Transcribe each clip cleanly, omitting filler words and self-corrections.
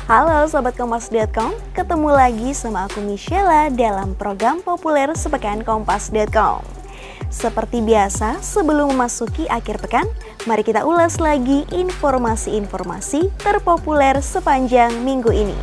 Halo Sobat Kompas.com, ketemu lagi sama aku Michela dalam program populer sepekan Kompas.com. Seperti biasa, sebelum memasuki akhir pekan, mari kita ulas lagi informasi-informasi terpopuler sepanjang minggu ini.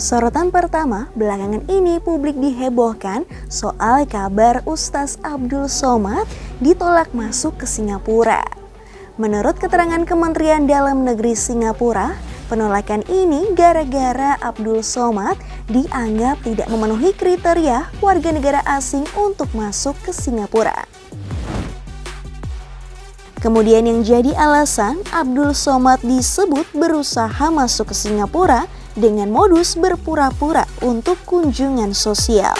Sorotan pertama, belakangan ini publik dihebohkan soal kabar Ustaz Abdul Somad ditolak masuk ke Singapura. Menurut keterangan Kementerian Dalam Negeri Singapura, penolakan ini gara-gara Abdul Somad dianggap tidak memenuhi kriteria warga negara asing untuk masuk ke Singapura. Kemudian yang jadi alasan Abdul Somad disebut berusaha masuk ke Singapura dengan modus berpura-pura untuk kunjungan sosial.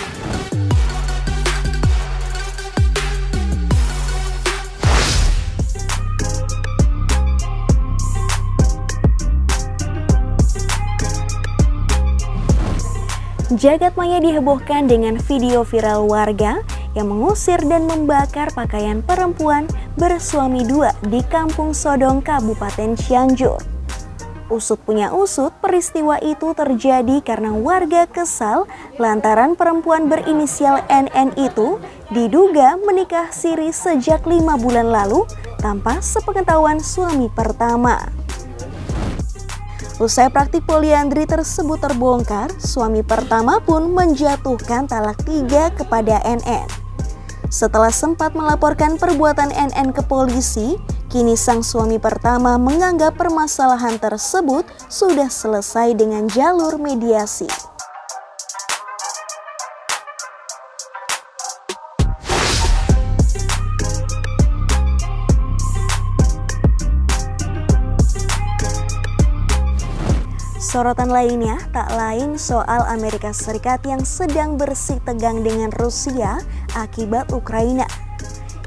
Jagat maya dihebohkan dengan video viral warga yang mengusir dan membakar pakaian perempuan bersuami dua di Kampung Sodong, Kabupaten Cianjur. Usut punya usut, peristiwa itu terjadi karena warga kesal lantaran perempuan berinisial NN itu diduga menikah siri sejak 5 bulan lalu tanpa sepengetahuan suami pertama. Usai praktik poliandri tersebut terbongkar, suami pertama pun menjatuhkan talak 3 kepada NN. Setelah sempat melaporkan perbuatan NN ke polisi, kini sang suami pertama menganggap permasalahan tersebut sudah selesai dengan jalur mediasi. Sorotan lainnya tak lain soal Amerika Serikat yang sedang bersitegang dengan Rusia akibat Ukraina.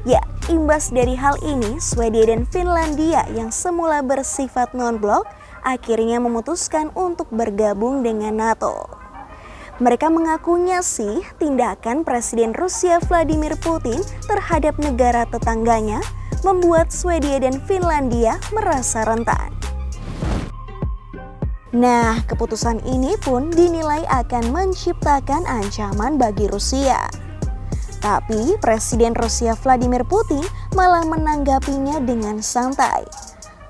Ya, imbas dari hal ini, Swedia dan Finlandia yang semula bersifat non-blok akhirnya memutuskan untuk bergabung dengan NATO. Mereka mengakunya sih tindakan Presiden Rusia Vladimir Putin terhadap negara tetangganya membuat Swedia dan Finlandia merasa rentan. Nah, keputusan ini pun dinilai akan menciptakan ancaman bagi Rusia. Tapi Presiden Rusia Vladimir Putin malah menanggapinya dengan santai.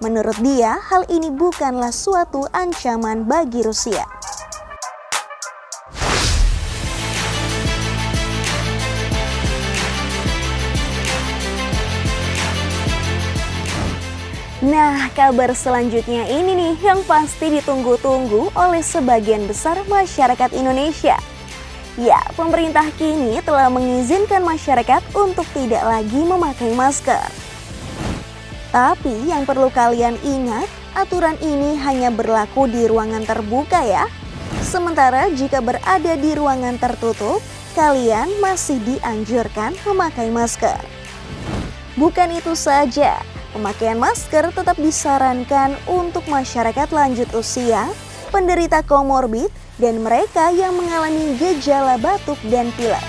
Menurut dia, hal ini bukanlah suatu ancaman bagi Rusia. Nah, kabar selanjutnya ini nih yang pasti ditunggu-tunggu oleh sebagian besar masyarakat Indonesia. Ya, pemerintah kini telah mengizinkan masyarakat untuk tidak lagi memakai masker. Tapi yang perlu kalian ingat, aturan ini hanya berlaku di ruangan terbuka ya. Sementara jika berada di ruangan tertutup, kalian masih dianjurkan memakai masker. Bukan itu saja, pemakaian masker tetap disarankan untuk masyarakat lanjut usia, penderita komorbid, dan mereka yang mengalami gejala batuk dan pilek.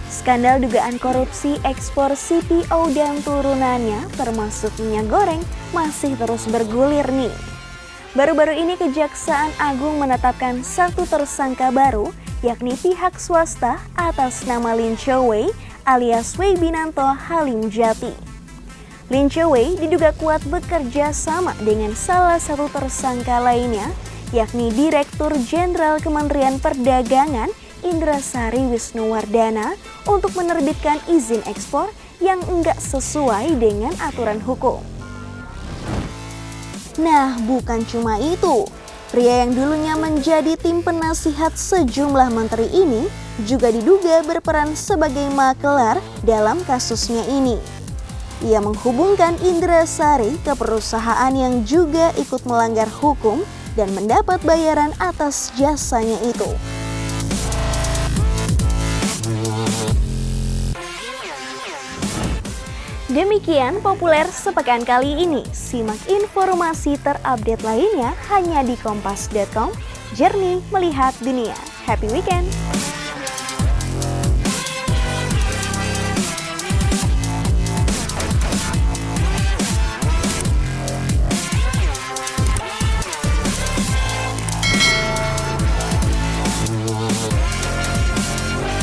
Skandal dugaan korupsi ekspor CPO dan turunannya termasuk minyak goreng masih terus bergulir nih. Baru-baru ini Kejaksaan Agung menetapkan satu tersangka baru, yakni pihak swasta atas nama Lin Cho-wei alias Wei Binanto Halim Jati. Lin Cho-wei diduga kuat bekerja sama dengan salah satu tersangka lainnya, yakni Direktur Jenderal Kementerian Perdagangan Indrasari Wisnuwardana untuk menerbitkan izin ekspor yang enggak sesuai dengan aturan hukum. Nah, bukan cuma itu. Pria yang dulunya menjadi tim penasihat sejumlah menteri ini juga diduga berperan sebagai makelar dalam kasusnya ini. Ia menghubungkan Indra-Sari ke perusahaan yang juga ikut melanggar hukum dan mendapat bayaran atas jasanya itu. Demikian populer sepekan kali ini. Simak informasi terupdate lainnya hanya di kompas.com. Jernih melihat dunia. Happy weekend!